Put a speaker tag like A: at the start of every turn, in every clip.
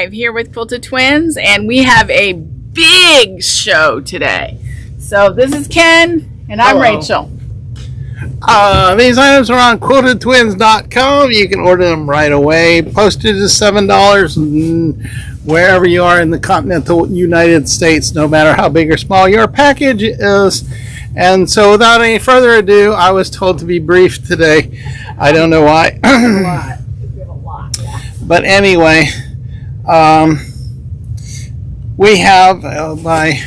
A: live here with Quilted Twins, and we have a big show today. So this is Ken, and I'm Rachel.
B: These items are on quiltedtwins.com. You can order them right away. Postage is $7 wherever you are in the continental United States, no matter how big or small your package is. And so without any further ado, I was told to be brief today. I don't know why. But anyway, we have by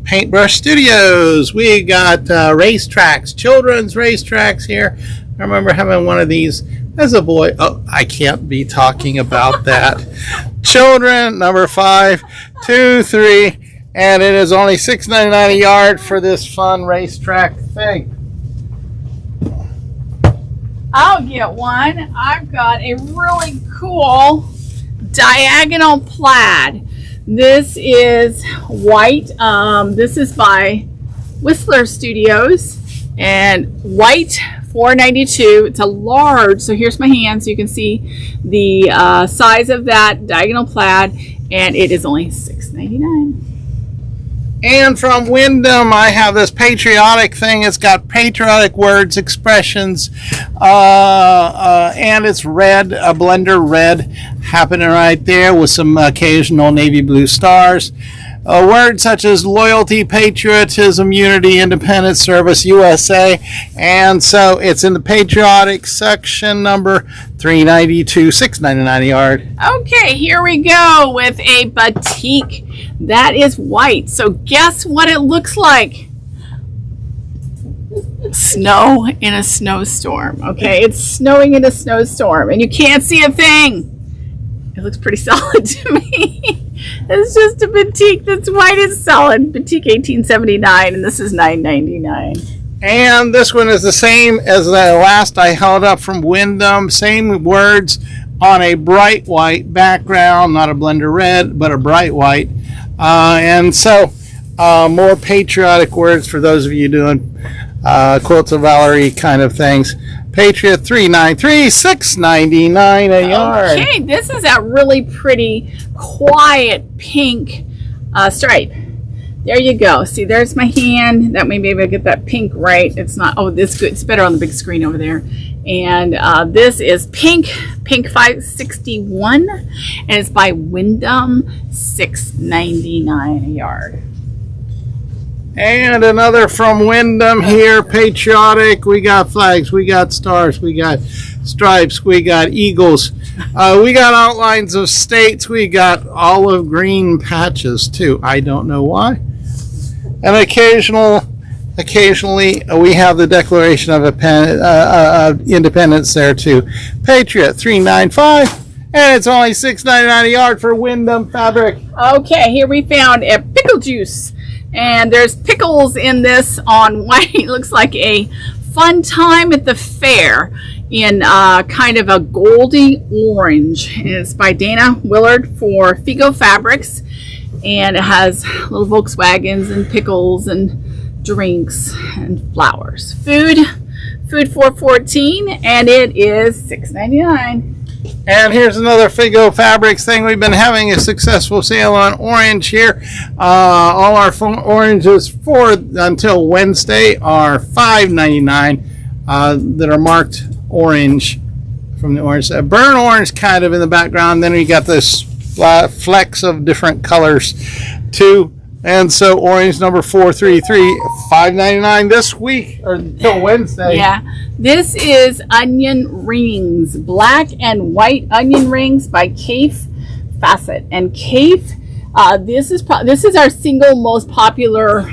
B: Paintbrush Studios. We got racetracks, children's racetracks here. I remember having one of these as a boy. Oh, I can't be talking about that. Children, number 5, 2, 3, and it is only $6.99 a yard for this fun racetrack thing.
A: I'll get one. I've got a really cool diagonal plaid. This is white. This is by Whistler Studios, and white, $4.92. It's a large, so here's my hand so you can see the size of that diagonal plaid, and it is only $6.99.
B: And from Wyndham, I have this patriotic thing. It's got patriotic words, expressions, and it's red, a blender red happening right there with some occasional navy blue stars. Words such as loyalty, patriotism, unity, independence, service, USA. And so it's in the patriotic section, number 392, $6.99 a yard.
A: Okay, here we go with a batik. That is white. So guess what it looks like? Snow in a snowstorm. Okay, it's snowing in a snowstorm, and you can't see a thing. It looks pretty solid to me. It's just a batik that's white and solid. Batik 1879, and this is $9.99.
B: And this one is the same as the last I held up from Wyndham. Same words on a bright white background, not a blender red, but a bright white. And so more patriotic words for those of you doing Quilts of Valerie kind of things. Patriot 393, $6.99 a yard.
A: Okay, this is a really pretty quiet pink stripe. There you go. See, there's my hand. That may be able to get that pink right. It's not. Oh, this good. It's better on the big screen over there. And this is pink 561, and it's by Wyndham, $6.99 a yard.
B: And another from Wyndham here, patriotic. We got flags, we got stars, we got stripes, we got eagles. We got outlines of states, we got olive green patches too. I don't know why. And occasionally we have the Declaration of Independence there too. Patriot 395, and it's only $6.99 a yard for Wyndham fabric.
A: Okay, here we found a pickle juice. And there's pickles in this on white. It looks like a fun time at the fair in kind of a goldy orange. And it's by Dana Willard for Figo Fabrics. And it has little Volkswagens and pickles and drinks and flowers. Food $4.14, and it is $6.99.
B: And here's another Figo Fabrics thing. We've been having a successful sale on orange here. All our oranges for until Wednesday are $5.99 that are marked orange from the orange. Burnt orange kind of in the background. Then we got this flecks of different colors too. And so orange number 433, $5.99 this week or until Wednesday.
A: Yeah. This is onion rings, black and white onion rings by Kafe Facet. And Kafe, this is our single most popular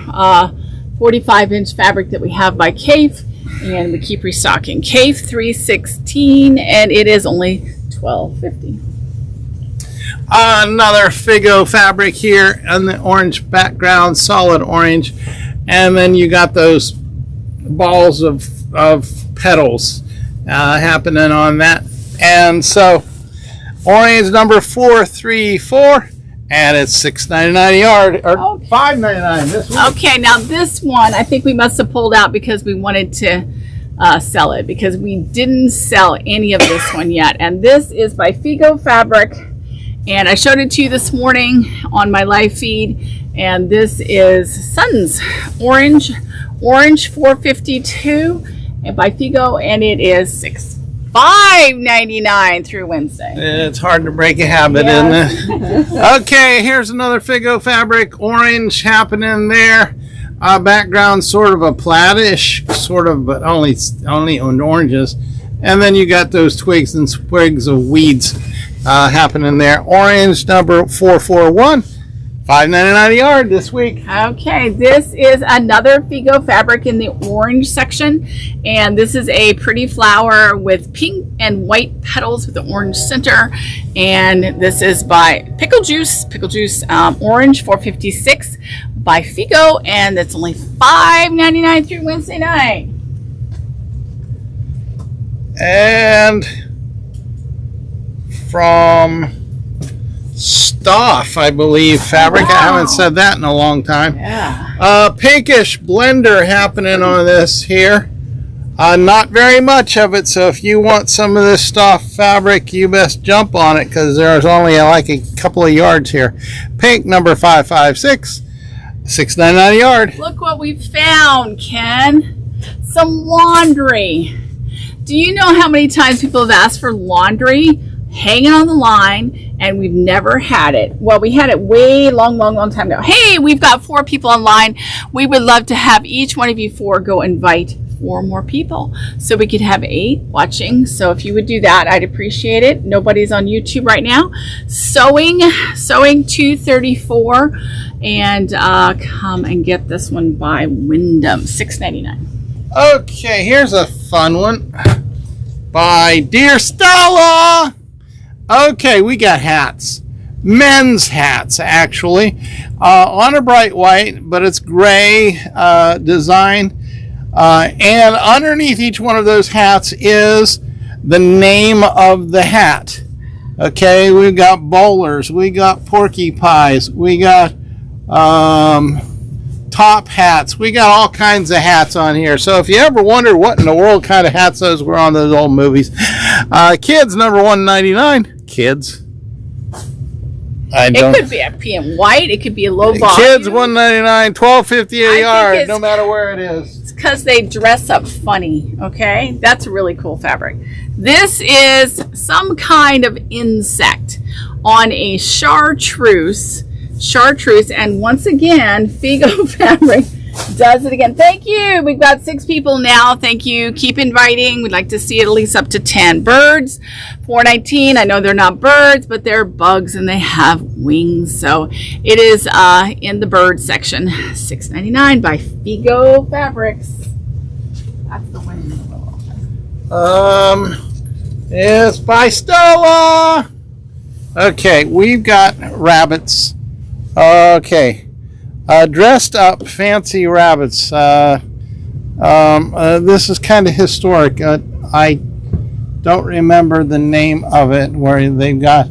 A: 45-inch fabric that we have by Kafe, and we keep restocking. Kafe 316, and it is only $12.50.
B: Another Figo fabric here on the orange background, solid orange, and then you got those balls of petals happening on that. And so orange number 434, and it's $6.99 a yard, or $5.99 this week.
A: Okay, now this one I think we must have pulled out because we wanted to sell it, because we didn't sell any of this one yet. And this is by Figo Fabric, and I showed it to you this morning on my live feed. And this is Sun's Orange 452 and by Figo, and it is $5.99 through Wednesday.
B: It's hard to break a habit,
A: Yes.
B: isn't it? Okay, here's another Figo Fabric orange happening there. Background sort of a plaidish, sort of, but only on oranges. And then you got those twigs and sprigs of weeds happening there. Orange number 441. $5.99 a yard this week.
A: Okay, this is another Figo Fabric in the orange section, and this is a pretty flower with pink and white petals with the orange center. And this is by Pickle Juice Orange 456 by Figo, and it's only $5.99 through Wednesday night.
B: And from Stoff, I believe, fabric.
A: Wow.
B: I haven't said that in a long time.
A: Yeah.
B: Pinkish blender happening on this here. Not very much of it, so if you want some of this Stoff fabric, you best jump on it, because there's only like a couple of yards here. Pink number 556, $6.99 a yard.
A: Look what we found, Ken. Some laundry. Do you know how many times people have asked for laundry hanging on the line, and we've never had it? Well, we had it way long time ago. Hey, we've got 4 people online. We would love to have each one of you 4 go invite 4 more people, so we could have 8 watching. So if you would do that, I'd appreciate it. Nobody's on YouTube right now. Sewing 234, and come and get this one by Wyndham, $6.99.
B: Okay, here's a fun one by Dear Stella. Okay, we got hats. Men's hats, actually. On a bright white, but it's gray design. And underneath each one of those hats is the name of the hat. Okay, we've got bowlers, we got porcupines, we got top hats. We got all kinds of hats on here. So if you ever wonder what in the world kind of hats those were on those old movies. Kids number 199. Kids.
A: It could be a PM white. It could be a low volume.
B: Kids 199, $12.50 a yard, no
A: it's
B: matter where it is.
A: because they dress up funny. Okay, that's a really cool fabric. This is some kind of insect on a chartreuse, and once again, Figo Fabric does it again. Thank you. We've got 6 people now. Thank you. Keep inviting. We'd like to see at least up to 10 birds. $4.19. I know they're not birds, but they're bugs and they have wings. So it is in the bird section. $6.99 by Figo Fabrics. That's the one in the willow.
B: It's by Stella. Okay, we've got rabbits. Okay. Dressed up fancy rabbits. This is kind of historic. I don't remember the name of it, where they've got,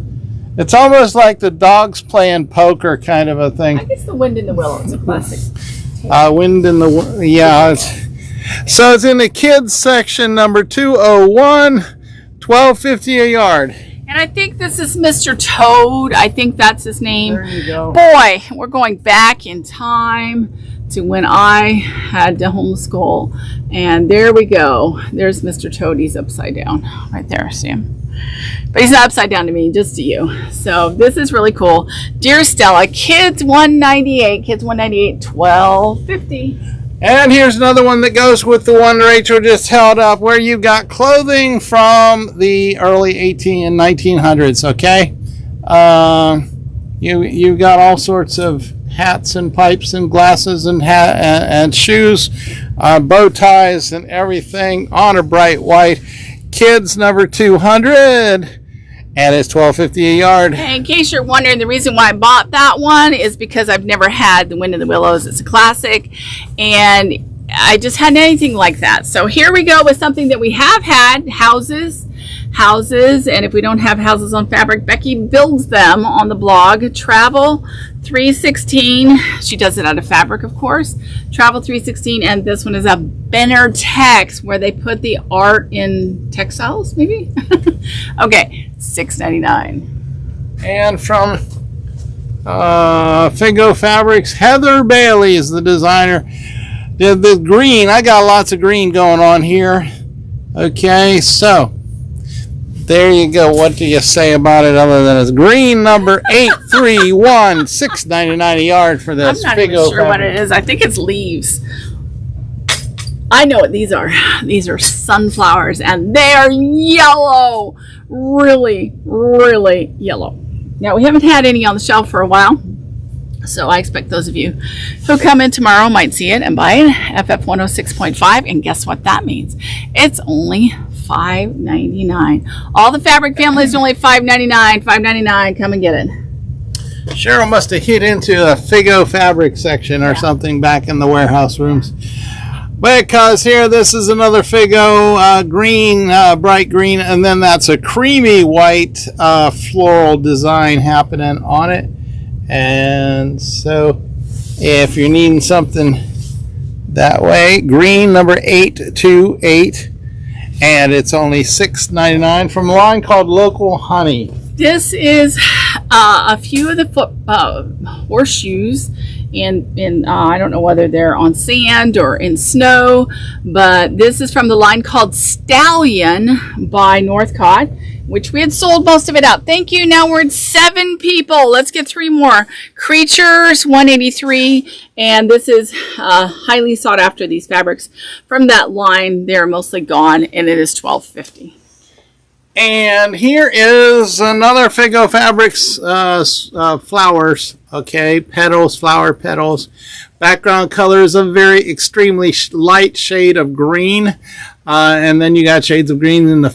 B: it's almost like the dogs playing poker kind of a thing.
A: I guess the Wind in the Willow is a classic.
B: Wind in the, yeah. So it's in the kids section, number 201, $12.50 a yard.
A: And I think this is Mr. Toad. I think that's his name.
B: There you go.
A: Boy, we're going back in time to when I had to homeschool. And there we go. There's Mr. Toad. He's upside down right there. See him? But he's not upside down to me, just to you. So this is really cool. Dear Stella, kids 198, $12.50.
B: And here's another one that goes with the one Rachel just held up, where you've got clothing from the early 1900s, okay? You've got all sorts of hats and pipes and glasses and shoes, bow ties and everything on a bright white. Kids number 200. And it's $12.50 a yard.
A: And in case you're wondering, the reason why I bought that one is because I've never had the Wind in the Willows. It's a classic, and I just hadn't anything like that. So here we go with something that we have had, houses. houses, and if we don't have houses on fabric, Becky builds them on the blog. Travel 316. She does it out of fabric, of course. Travel 316, and this one is a Benner Tex, where they put the art in textiles, maybe. Okay, $6.99.
B: And from Figo Fabrics, Heather Bailey is the designer. The green, I got lots of green going on here. Okay, so there you go. What do you say about it other than it's green, number 831, $6.99 a yard for this.
A: I'm not even sure what it is. I think it's leaves. I know what these are. These are sunflowers, and they are yellow. Really, really yellow. Now, we haven't had any on the shelf for a while, so I expect those of you who come in tomorrow might see it and buy it, FF 106.5, and guess what that means? It's only $5.99. All the fabric families are only $5.99, $5.99. Come and get it.
B: Cheryl must have hit into a Figo Fabric section or something back in the warehouse rooms. Because here, this is another Figo green, bright green, and then that's a creamy white floral design happening on it. And so, if you're needing something that way, green, number 828, and it's only $6.99 from a line called Local Honey.
A: This is a few of the horseshoes in I don't know whether they're on sand or in snow, but this is from the line called Stallion by Northcott, which we had sold most of it out. Thank you. Now we're at 7 people. Let's get 3 more. Creatures, 183, and this is highly sought after, these fabrics from that line. They're mostly gone, and it is $12.50.
B: And here is another Figo Fabrics flowers. Okay, petals, flower petals. Background color is a very extremely light shade of green, and then you got shades of green in the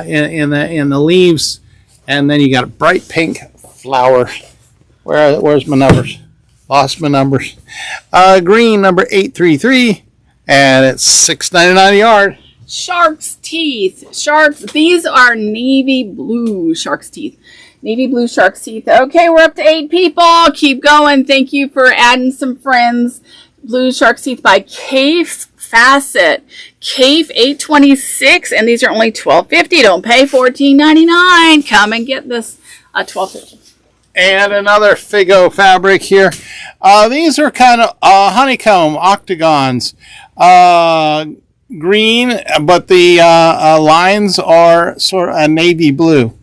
B: in the leaves, and then you got a bright pink flower. Where's my numbers? Lost my numbers. Green, number 833, and it's $6.99 a yard.
A: Shark's teeth. Sharks. These are navy blue shark's teeth. Navy blue shark's teeth. Okay, we're up to 8 people. Keep going. Thank you for adding some friends. Blue shark's teeth by Cafe Facet. Cafe 826, and these are only $12.50. Don't pay $14.99. Come and get this $12.50.
B: And another Figo fabric here. These are kind of honeycomb octagons. Green, but the lines are sort of a navy blue.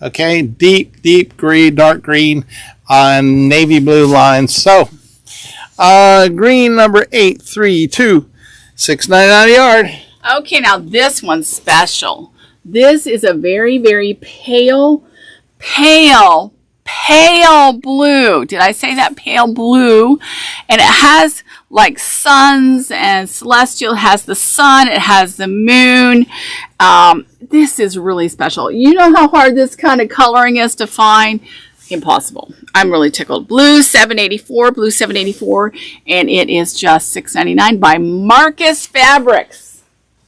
B: Okay, deep green, dark green, navy blue lines. So, green, number 832, $6.99 a yard.
A: Okay, now this one's special. This is a very, very pale blue. Did I say that? Pale blue. And it has like suns, and celestial has the sun, it has the moon. This is really special. You know how hard this kind of coloring is to find? Impossible. I'm really tickled. Blue 784, and it is just $6.99 by Marcus Fabrics.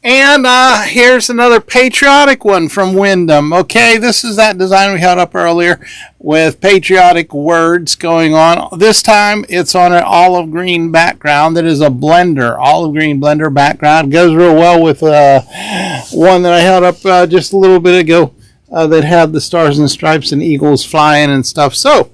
B: And here's another patriotic one from Wyndham. Okay, this is that design we had up earlier with patriotic words going on. This time it's on an olive green background. That is a blender, olive green blender background. It goes real well with one that I held up just a little bit ago that had the stars and stripes and eagles flying and stuff. So,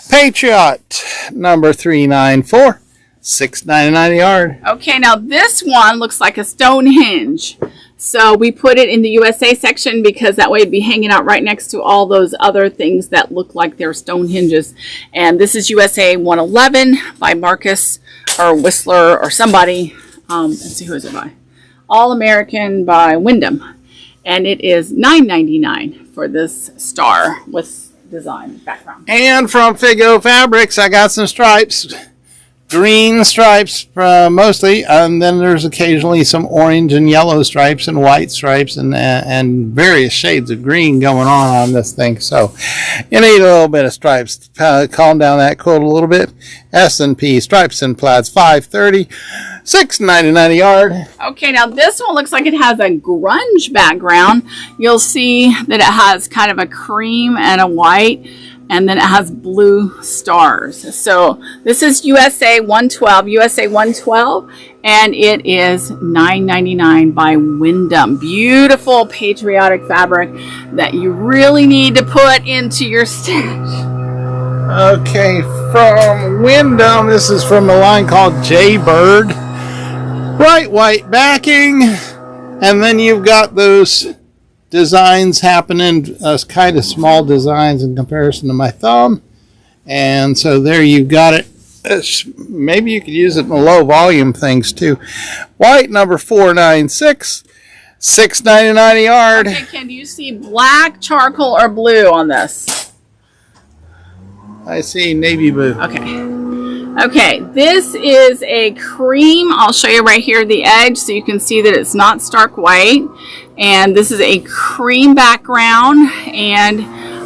B: Patriot number 394. $6.99 a yard.
A: Okay, now this one looks like a Stonehenge. So we put it in the USA section because that way it'd be hanging out right next to all those other things that look like they're Stonehenges. And this is USA 111 by Marcus or Whistler or somebody. Let's see, who is it by? All American by Wyndham. And it is $9.99 for this star with design background.
B: And from Figo Fabrics, I got some stripes. green stripes mostly, and then there's occasionally some orange and yellow stripes and white stripes and various shades of green going on this thing. So you need a little bit of stripes to calm down that quilt a little bit. S&P stripes and plaids, $5.30, $6.99 a yard.
A: Okay, now this one looks like it has a grunge background. You'll see that it has kind of a cream and a white, and then it has blue stars. So this is USA 112, and it is $9.99 by Wyndham. Beautiful patriotic fabric that you really need to put into your stash.
B: Okay, from Wyndham, this is from a line called Jaybird. Bright white backing, and then you've got those designs happening, kind of small designs in comparison to my thumb. And so there you've got it. Maybe you could use it in the low volume things too. White number 496, $6.99 a yard.
A: Okay, Ken, do you see black, charcoal, or blue on this?
B: I see navy blue.
A: Okay, this is a cream. I'll show you right here the edge so you can see that it's not stark white. And this is a cream background, and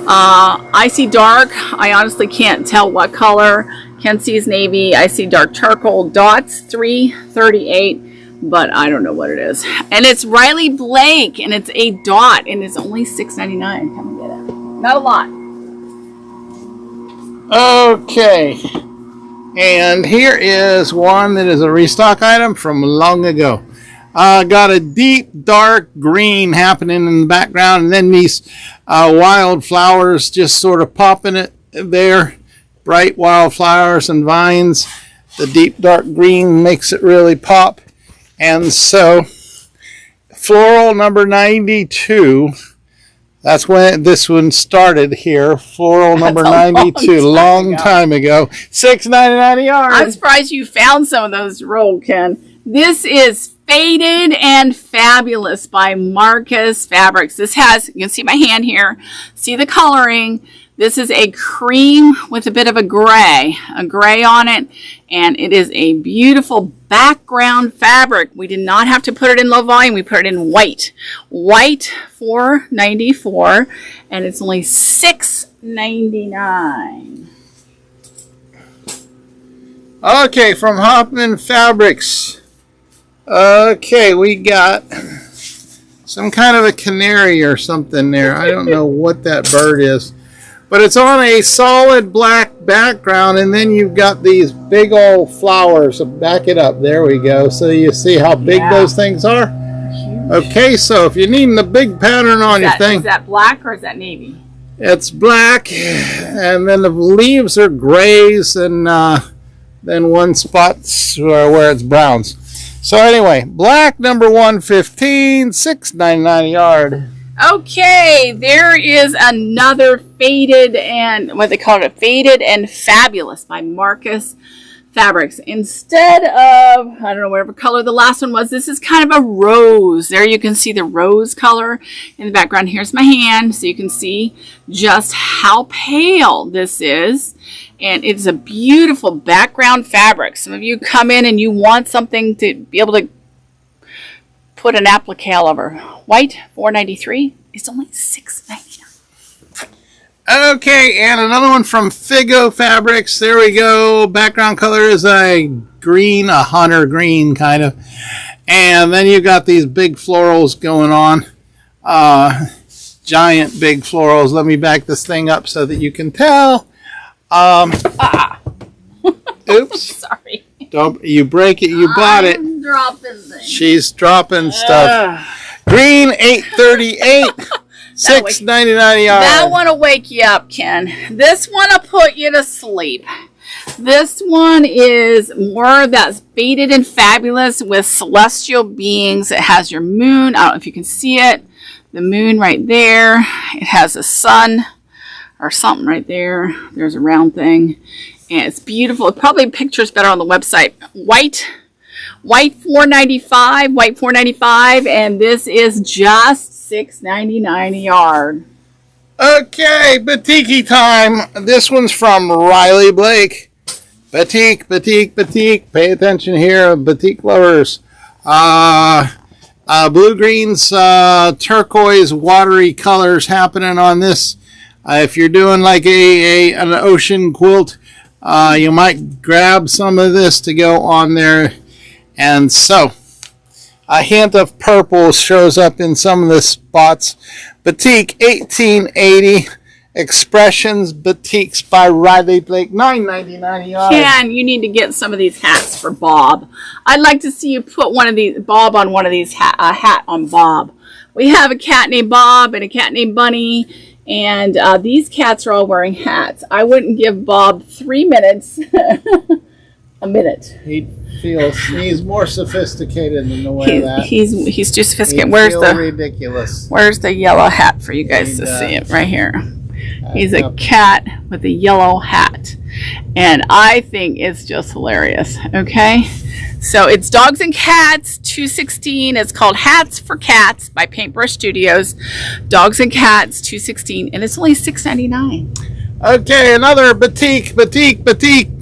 A: I see dark. I honestly can't tell what color. Ken sees navy. I see dark charcoal. Dots $3.38, but I don't know what it is. And it's Riley Blake, and it's a dot, and it's only $6.99. Come and get it. Not a lot.
B: Okay, and here is one that is a restock item from long ago. Got a deep dark green happening in the background, and then these wild flowers just sort of popping it there. Bright wildflowers and vines. The deep dark green makes it really pop. And so floral number 92. That's when this one started here. Floral number 92, long time ago. $6.99 a yard.
A: I'm surprised you found some of those rolled, Ken. This is Faded and Fabulous by Marcus Fabrics. This has, you can see my hand here, see the coloring. This is a cream with a bit of a gray on it, and it is a beautiful background fabric. We did not have to put it in low volume, we put it in white. White, $4.94, and it's only $6.99.
B: Okay, from Hoffman Fabrics. Okay, we got some kind of a canary or something there. I don't know what that bird is. But it's on a solid black background, and then you've got these big old flowers. Back it up. There we go. So you see how big those things are? Huge. Okay, so if you're needing the big pattern on your thing.
A: Is that black or is that navy?
B: It's black, and then the leaves are grays, and then one spot's where it's browns. So anyway, black number 115, $6.99 a yard.
A: Okay, there is another Faded and, what they call it, Faded and Fabulous by Marcus Fabrics. Instead of, I don't know, whatever color the last one was, this is kind of a rose. There you can see the rose color in the background. Here's my hand, so you can see just how pale this is. And it's a beautiful background fabric. Some of you come in and you want something to be able to put an applique all over. White, $4.93. It's only $6.99.
B: Okay, and another one from Figo Fabrics. There we go. Background color is a green, a hunter green kind of. And then you got these big florals going on. Giant big florals. Let me back this thing up so that you can tell. Oops.
A: Sorry.
B: Don't you break it, you bought it.
A: I'm dropping things.
B: She's dropping stuff. Green, $8.38. $6.99 a yard.
A: That one will wake you up, Ken. This one will put you to sleep. This one is more of that Faded and Fabulous with celestial beings. It has your moon. I don't know if you can see it. The moon right there. It has a sun or something right there. There's a round thing. And it's beautiful. It probably pictures better on the website. White $4.95. White $4.95. And this is just $6.99 a yard.
B: Okay, Batiki time. This one's from Riley Blake. Batik, batik, batik. Pay attention here, batik lovers. Blue greens, turquoise, watery colors happening on this. If you're doing like an ocean quilt, you might grab some of this to go on there. And so, a hint of purple shows up in some of the spots. Batik 1880. Expressions Batiks by Riley Blake, $9.99.
A: Ken, you need to get some of these hats for Bob. I'd like to see you put one of these, Bob on one of these, hat on Bob. We have a cat named Bob and a cat named Bunny, and these cats are all wearing hats. I wouldn't give Bob 3 minutes. A minute.
B: He's more sophisticated than the way that.
A: He's too sophisticated.
B: Ridiculous.
A: Where's the yellow hat for you guys to see it? Right here. He's a cat with a yellow hat. And I think it's just hilarious. Okay? So it's Dogs and Cats 216. It's called Hats for Cats by Paintbrush Studios. Dogs and Cats 216. And it's only $6.99.
B: Okay, another batik.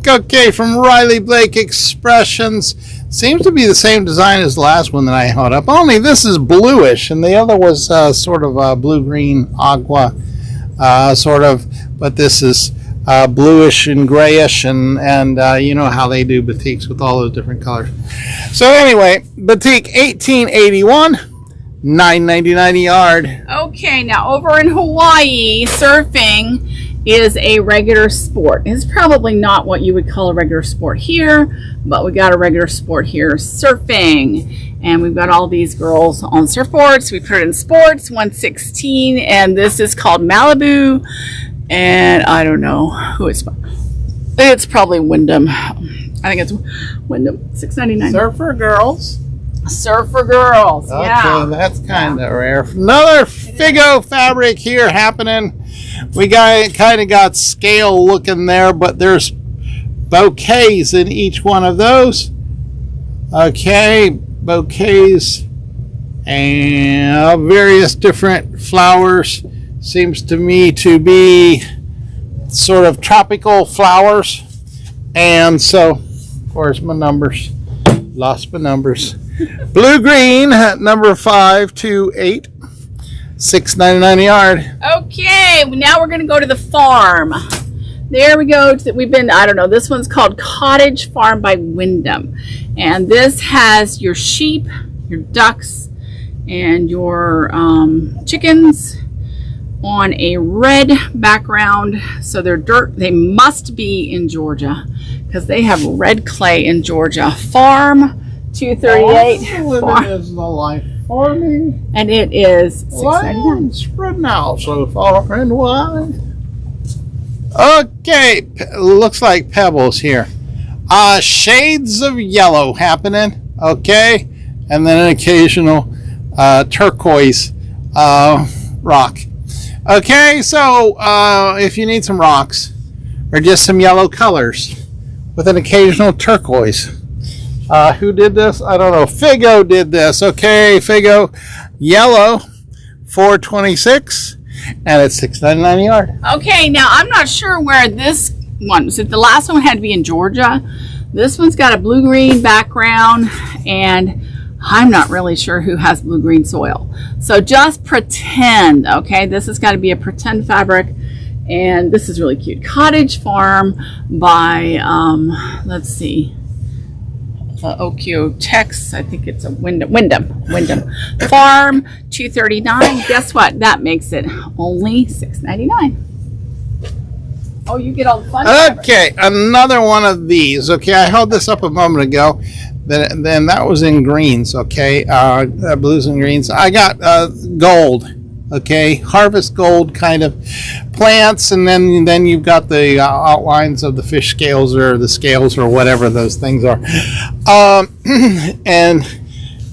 B: Okay, from Riley Blake Expressions. Seems to be the same design as the last one that I held up. Only this is bluish, and the other was sort of blue-green aqua, sort of. But this is bluish and grayish, and you know how they do batiks with all those different colors. So anyway, batik 1881. $9.99 a yard.
A: Okay, now over in Hawaii, surfing is a regular sport. It's probably not what you would call a regular sport here, but we got a regular sport here, surfing. And we've got all these girls on surfboards. We put it in sports, 116, and this is called Malibu. And I don't know who it's probably Wyndham. I think it's Wyndham, $6.99.
B: Surfer girls.
A: Surfer girls, yeah.
B: Okay, that's kind of rare. Another Figo fabric here happening. We kind of got scale looking there, but there's bouquets in each one of those. Okay, bouquets and various different flowers. Seems to me to be sort of tropical flowers. And so, where's my numbers? Lost my numbers. Blue green, number 528, $6.99 a yard.
A: Okay, now we're going to go to the farm. There we go. We've been, I don't know, this one's called Cottage Farm by Wyndham. And this has your sheep, your ducks, and your chickens on a red background. So they're dirt. They must be in Georgia because they have red clay in Georgia. Farm 238.
B: Living is the life farming.
A: And it is $6.99.
B: Spreading out so far and wide. Okay, looks like pebbles here. Shades of yellow happening. Okay, and then an occasional turquoise rock. Okay, so if you need some rocks or just some yellow colors with an occasional turquoise. Who did this? I don't know. Figo did this. Okay, Figo, yellow, $4.26, and it's $6.99 a yard.
A: Okay, now I'm not sure where this one. So the last one had to be in Georgia. This one's got a blue-green background, and I'm not really sure who has blue-green soil. So just pretend. Okay, this has got to be a pretend fabric, and this is really cute. Cottage Farm by let's see. Okio Tex, I think it's a Wyndham Farm 239. Guess what? That makes it only $6.99. Oh, you get all the fun.
B: Okay, another one of these. Okay, I held this up a moment ago. Then that was in greens. Okay, blues and greens. I got gold. Okay, harvest gold kind of plants, and then you've got the outlines of the fish scales or the scales or whatever those things are. And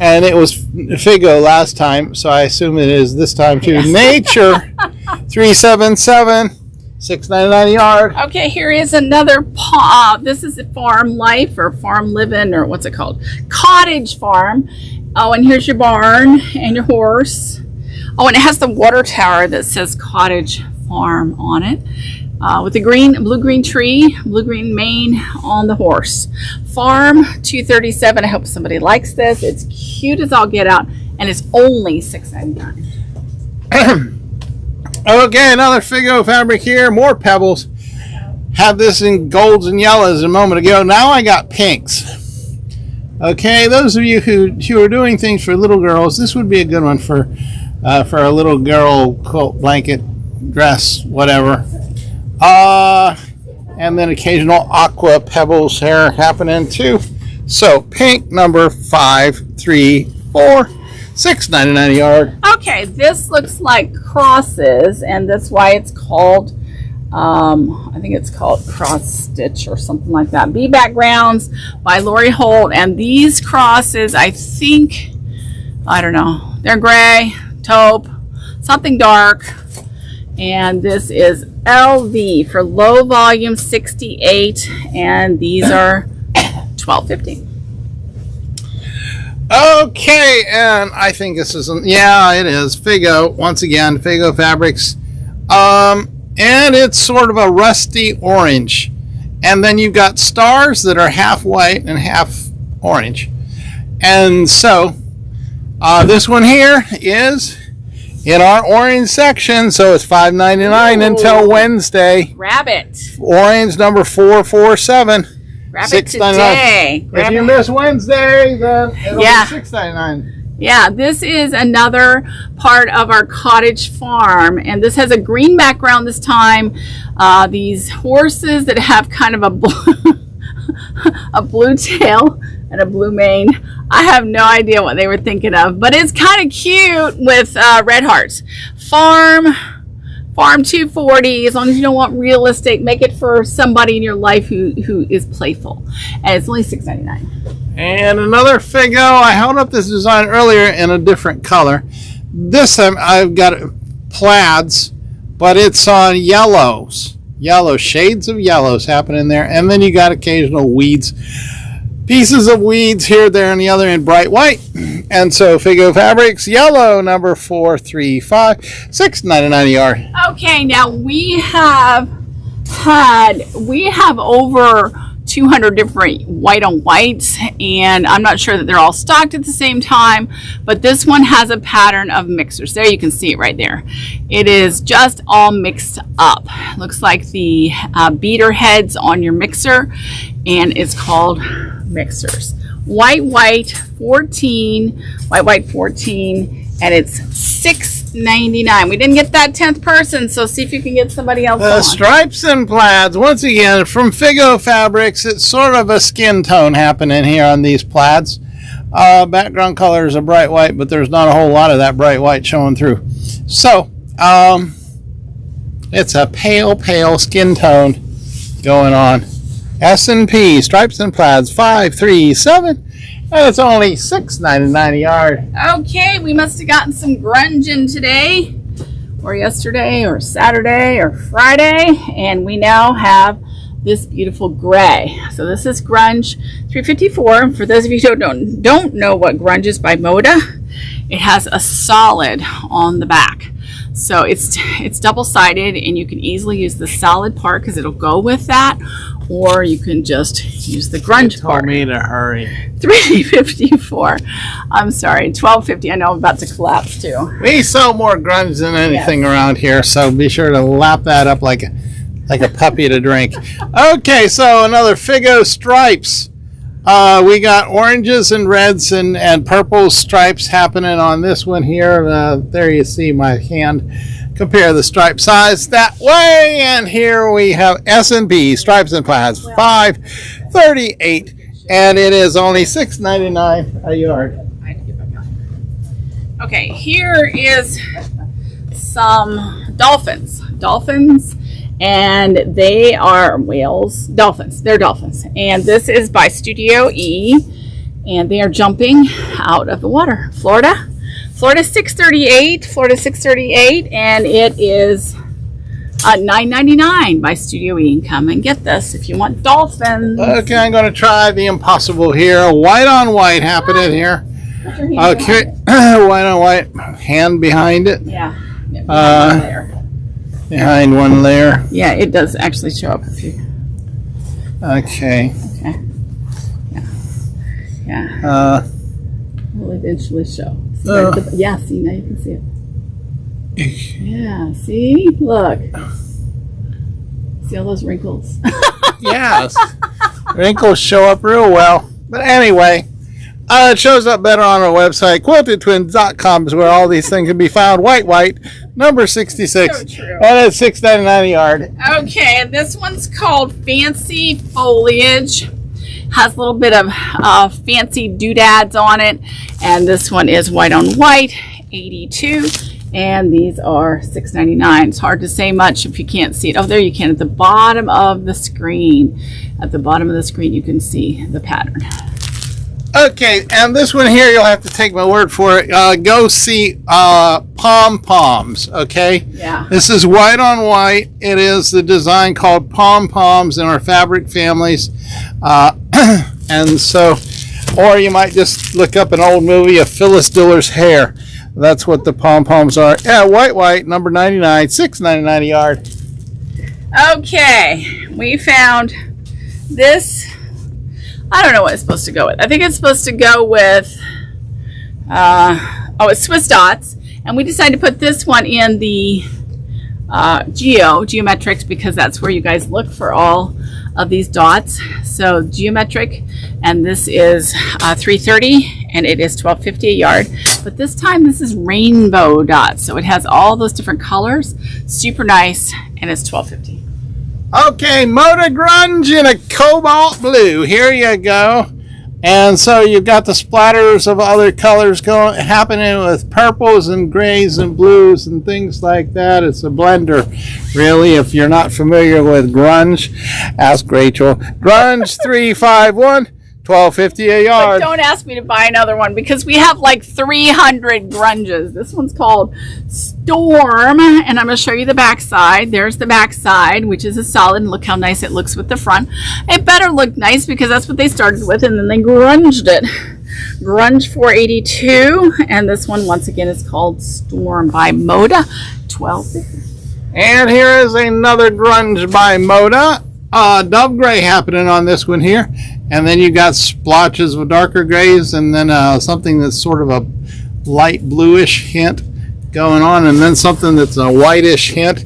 B: it was Figo last time, so I assume it is this time too. Yes. Nature 377, $6.99 a yard.
A: Okay, here is another this is a Farm Life or Farm Living or what's it called? Cottage Farm. Oh, and here's your barn and your horse. Oh, and it has the water tower that says Cottage Farm on it. With the blue-green tree, blue-green mane on the horse. Farm 237. I hope somebody likes this. It's cute as all get out, and it's only $6.99.
B: Okay, another Figo fabric here. More pebbles. Have this in golds and yellows a moment ago. Now I got pinks. Okay, those of you who are doing things for little girls, this would be a good one for a little girl quilt, blanket, dress, whatever. And then occasional aqua pebbles here happening too. So pink number 534, $6.99 a yard.
A: Okay, this looks like crosses, and that's why it's called, I think it's called cross stitch or something like that. Bee Backgrounds by Lori Holt, and these crosses, I think, I don't know, they're gray, taupe, something dark. And this is LV for low volume 68, and these are $12.50.
B: Okay, and I think this is, yeah, it is Figo, once again, Figo Fabrics. And it's sort of a rusty orange. And then you've got stars that are half white and half orange. And so, this one here is in our orange section, so it's $5.99 until Wednesday.
A: Grab it.
B: Orange number 447.
A: Grab it today.
B: If you miss Wednesday, then it'll be $6.99.
A: Yeah, this is another part of our cottage farm, and this has a green background this time. These horses that have kind of a blue tail and a blue mane. I have no idea what they were thinking of, but it's kind of cute with red hearts. Farm 240, as long as you don't want realistic, make it for somebody in your life who is playful. And it's only $6.99.
B: And another Figo. I held up this design earlier in a different color. This time I've got plaids, but it's on yellows. Yellow, shades of yellows happening there. And then you got occasional weeds. Pieces of weeds here, there, and the other in bright white. And so Figo Fabrics, yellow, number 435, $6.99 a yard.
A: Okay, now we have over 200 different white on whites, and I'm not sure that they're all stocked at the same time, but this one has a pattern of mixers. There, you can see it right there. It is just all mixed up. Looks like the beater heads on your mixer, and it's called mixers. White 14, white 14, and it's $6.99. We didn't get that 10th person, so see if you can get somebody else on.
B: Stripes and plaids, once again, from Figo Fabrics. It's sort of a skin tone happening here on these plaids. Background color is a bright white, but there's not a whole lot of that bright white showing through. So, it's a pale skin tone going on. S&P, stripes and plaids, 537. And it's only $6.99 a yard.
A: Okay, we must have gotten some grunge in today, or yesterday, or Saturday, or Friday, and we now have this beautiful gray. So this is grunge 354. For those of you who don't know what grunge is by Moda, it has a solid on the back. So it's double-sided, and you can easily use the solid part because it'll go with that, or you can just use the grunge part.
B: Told me to hurry.
A: 354. I'm sorry, 1250. I know I'm about to collapse too.
B: We sell more grunge than anything around here, so be sure to lap that up like a puppy to drink. Okay, so another Figo stripes. We got oranges and reds and purple stripes happening on this one here. There you see my hand. Compare the stripe size that way, and here we have S&P stripes and plaids, 538, and it is only $6.99 a yard.
A: Okay, here is some dolphins, and they are whales, dolphins. They're dolphins, and this is by Studio E, and they are jumping out of the water. Florida 638, and it is $9.99 by Studio E. Come and get this if you want dolphins.
B: Okay, I'm going to try the impossible here. White on white happening here. Okay, white on white, hand behind it.
A: Yeah.
B: There behind one layer.
A: Yeah, it does actually show up if you.
B: Okay.
A: Okay. Yeah. Will eventually show. Yeah, see, now you can see it. Yeah, see? Look. See all those wrinkles?
B: Yes. Wrinkles show up real well. But anyway, it shows up better on our website. QuiltedTwins.com is where all these things can be found. White, number 66.
A: So true.
B: And it's $6.99 a yard.
A: Okay, and this one's called Fancy Foliage. Has a little bit of fancy doodads on it. And this one is white on white, 82. And these are $6.99. It's hard to say much if you can't see it. Oh, there you can. At the bottom of the screen. At the bottom of the screen, you can see the pattern.
B: Okay, and this one here, you'll have to take my word for it. Go see pom-poms, okay?
A: Yeah.
B: This is white on white. It is the design called pom-poms in our fabric families. And so, or you might just look up an old movie of Phyllis Diller's hair. That's what the pom-poms are. Yeah, white, number 99, $6.99 a yard.
A: Okay, we found this. I don't know what it's supposed to go with. I think it's supposed to go with, it's Swiss dots. And we decided to put this one in the geometrics, because that's where you guys look for all of these dots. So geometric, and this is $3.30, and it is $12.50 a yard. But this time this is rainbow dots, so it has all those different colors. Super nice, and it's $12.50.
B: Okay, Moda Grunge in a cobalt blue. Here you go. And so you've got the splatters of other colors happening with purples and grays and blues and things like that. It's a blender, really. If you're not familiar with grunge, ask Rachael. Grunge 351, $12.50 a yard.
A: But don't ask me to buy another one, because we have like 300 grunges. This one's called Storm, and I'm going to show you the back side. There's the back side, which is a solid. Look how nice it looks with the front. It better look nice, because that's what they started with, and then they grunged it. Grunge 482, and this one once again is called Storm by Moda, $12.50.
B: And here is another grunge by Moda. Dove gray happening on this one here. And then you got splotches of darker grays, and then something that's sort of a light bluish hint going on, and then something that's a whitish hint.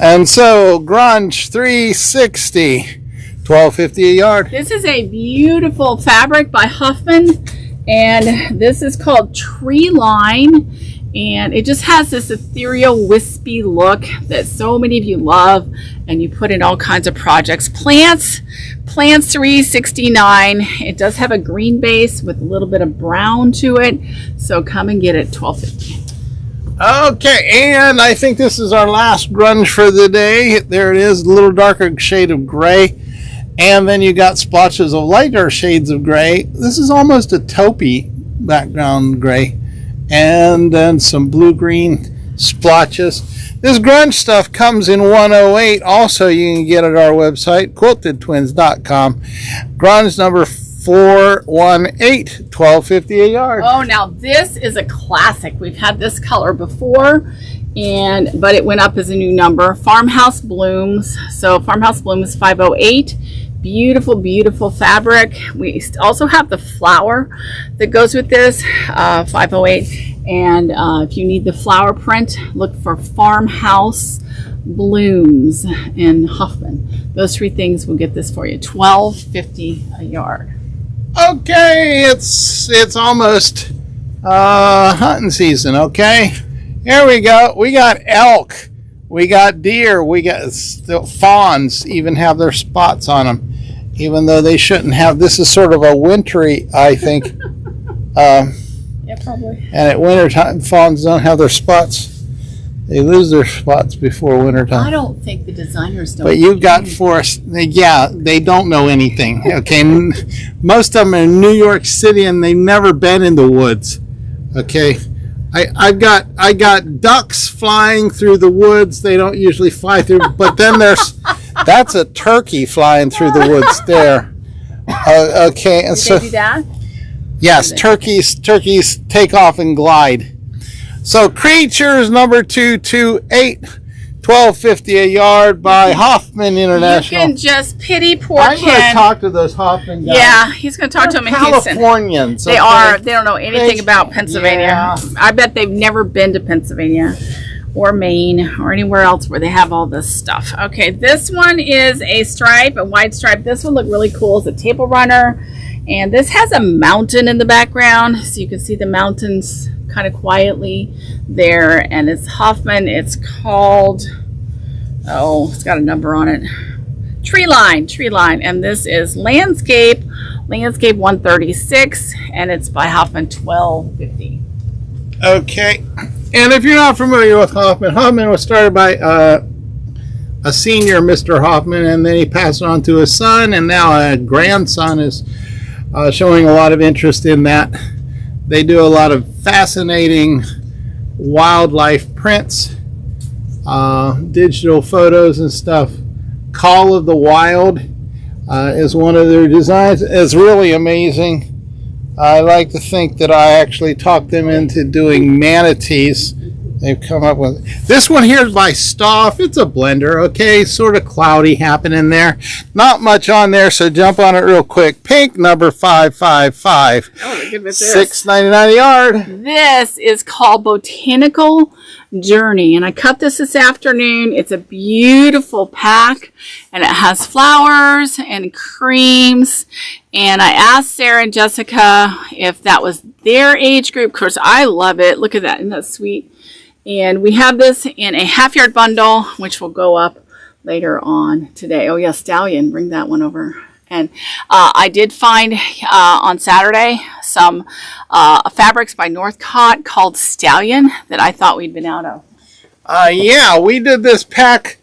B: And so grunge 360, $12.50 a yard.
A: This is a beautiful fabric by Huffman, and this is called Tree Line, and it just has this ethereal wispy look that so many of you love, and you put in all kinds of projects. Plants $369. It does have a green base with a little bit of brown to it, so come and get it, $12.50.
B: Okay, and I think this is our last grunge for the day. There it is, a little darker shade of gray, and then you got splotches of lighter shades of gray. This is almost a taupey background gray, and then some blue-green splotches. This grunge stuff comes in 108. Also, you can get it at our website, QuiltedTwins.com. Grunge number 418, $12.50 a yard.
A: Oh, now this is a classic. We've had this color before, but it went up as a new number. Farmhouse Blooms. So Farmhouse Blooms 508. Beautiful, beautiful fabric. We also have the flower that goes with this, 508. And if you need the flower print, look for Farmhouse Blooms in Huffman. Those three things will get this for you, $12.50 a yard.
B: Okay, it's almost hunting season. Okay, here we go. We got elk, we got deer, we got fawns. Even have their spots on them, even though they shouldn't have. This is sort of a wintry, I think.
A: Yeah, probably.
B: And at wintertime, fawns don't have their spots. They lose their spots before wintertime.
A: I don't think the designers don't.
B: But you've got forest. Yeah, they don't know anything. Okay, most of them are in New York City, and they've never been in the woods. Okay, I got ducks flying through the woods. They don't usually fly through, but then that's a turkey flying through the woods there. Okay, and
A: Did they do that?
B: Yes, turkeys take off and glide. So creatures number 228, $12.50 a yard by Hoffman International.
A: You can just pity poor
B: I'm going to
A: Ken.
B: talk to those Hoffman guys.
A: Yeah, he's going to talk to them in Houston.
B: Californians.
A: They are. They don't know anything about Pennsylvania.
B: Yeah.
A: I bet they've never been to Pennsylvania or Maine or anywhere else where they have all this stuff. Okay, this one is a stripe, a wide stripe. This one looked really cool. It's a table runner. And this has a mountain in the background. So you can see the mountains kind of quietly there. And it's Hoffman. It's called, oh, it's got a number on it. Tree line. And this is Landscape 136. And it's by Hoffman, $12.50.
B: Okay. And if you're not familiar with Hoffman, Hoffman was started by a senior, Mr. Hoffman, and then he passed it on to his son, and now a grandson is showing a lot of interest in that. They do a lot of fascinating wildlife prints, digital photos and stuff. Call of the Wild is one of their designs. It's really amazing. I like to think that I actually talked them into doing manatees. They've come up with this one here is by Stoff. It's a blender, okay, sort of cloudy happening there. Not much on there, so jump on it real quick. Pink number 555.
A: Oh, look at this.
B: $6.99 a yard.
A: This is called Botanical Journey, and I cut this afternoon. It's a beautiful pack, and it has flowers and creams. And I asked Sarah and Jessica if that was their age group. Of course, I love it. Look at that. Isn't that sweet? And we have this in a half-yard bundle, which will go up later on today. Oh, yeah, Stallion. Bring that one over. And I did find on Saturday some fabrics by Northcott called Stallion that I thought we'd been out of.
B: Yeah, we did this pack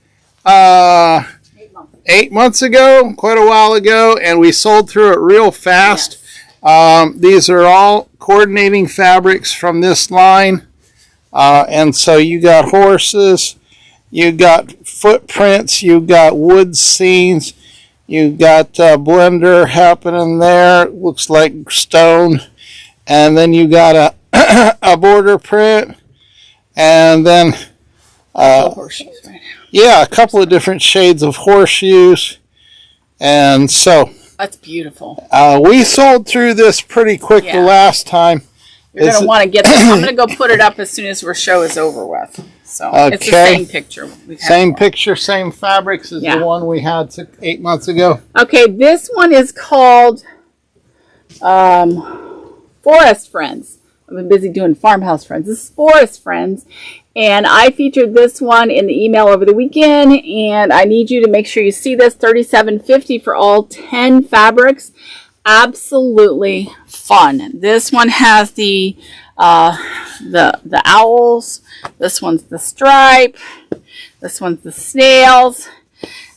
B: 8 months ago, quite a while ago, and we sold through it real fast. Yes. These are all coordinating fabrics from this line. And so you got horses, you got footprints, you got wood scenes, you got blender happening there. Looks like stone. And then you got a border print. And then
A: Horseshoes, right?
B: Yeah, a couple of different shades of horseshoes. And so
A: that's beautiful.
B: We sold through this pretty quick the last time.
A: You're going to want to get this. I'm going to go put it up as soon as our show is over with. So it's the same picture.
B: Same picture, same fabrics as the one we had 8 months ago.
A: Okay, this one is called Forest Friends. I've been busy doing Farmhouse Friends. This is Forest Friends. And I featured this one in the email over the weekend. And I need you to make sure you see this. $37.50 for all 10 fabrics. Absolutely fun. This one has the owls. This one's the stripe. This one's the snails.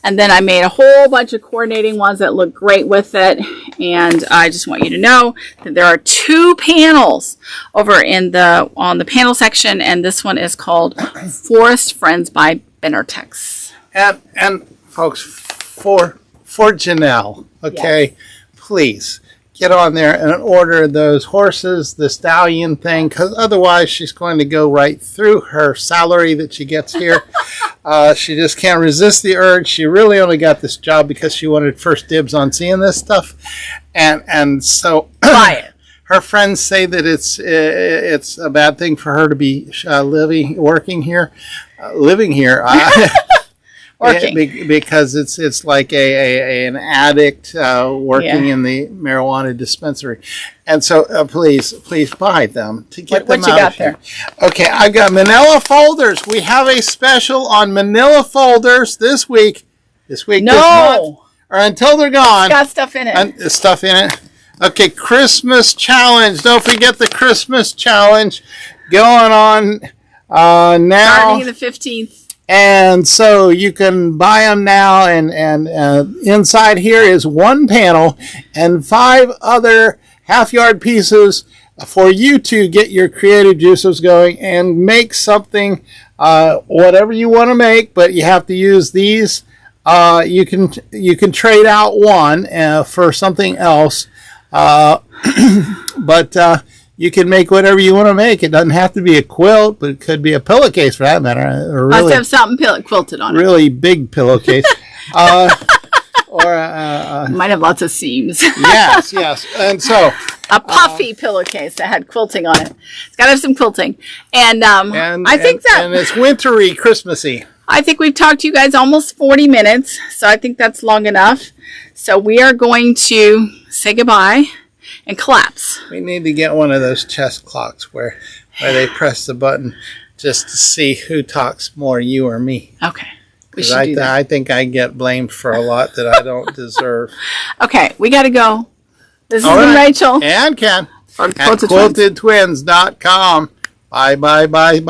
A: And then I made a whole bunch of coordinating ones that look great with it. And I just want you to know that there are 2 panels over on the panel section, and this one is called Forest Friends by Benartex.
B: And folks, for Janelle, okay, please get on there and order those horses, the stallion thing, because otherwise she's going to go right through her salary that she gets here. She just can't resist the urge. She really only got this job because she wanted first dibs on seeing this stuff, and so
A: buy it.
B: Her friends say that it's a bad thing for her to be living here. Because it's like an addict working in the marijuana dispensary, and so please buy them to get them out. What you got there? Okay, I've got Manila folders. We have a special on Manila folders this week. This month, or until they're gone.
A: It's got stuff in it.
B: Stuff in it. Okay, Christmas challenge. Don't forget the Christmas challenge going on now.
A: Starting the 15th.
B: And so you can buy them now, and inside here is 1 panel and 5 other half-yard pieces for you to get your creative juices going and make something, whatever you want to make, but you have to use these. You can trade out one for something else, but you can make whatever you want to make. It doesn't have to be a quilt, but it could be a pillowcase for that matter. A
A: Must
B: really,
A: have something quilted on it.
B: really big pillowcase.
A: Might have lots of seams.
B: Yes. And so
A: A puffy pillowcase that had quilting on it. It's got to have some quilting. And I think
B: and it's wintry, Christmassy.
A: I think we've talked to you guys almost 40 minutes, so I think that's long enough. So we are going to say goodbye and collapse.
B: We need to get one of those chess clocks where they press the button just to see who talks more, you or me.
A: Okay. We
B: Because
A: should do that.
B: I think I get blamed for a lot that I don't deserve.
A: Okay, we got to go. This is
B: All right.
A: Rachel
B: And Ken
A: from
B: at
A: Quilted Twins.
B: quiltedtwins.com. Bye.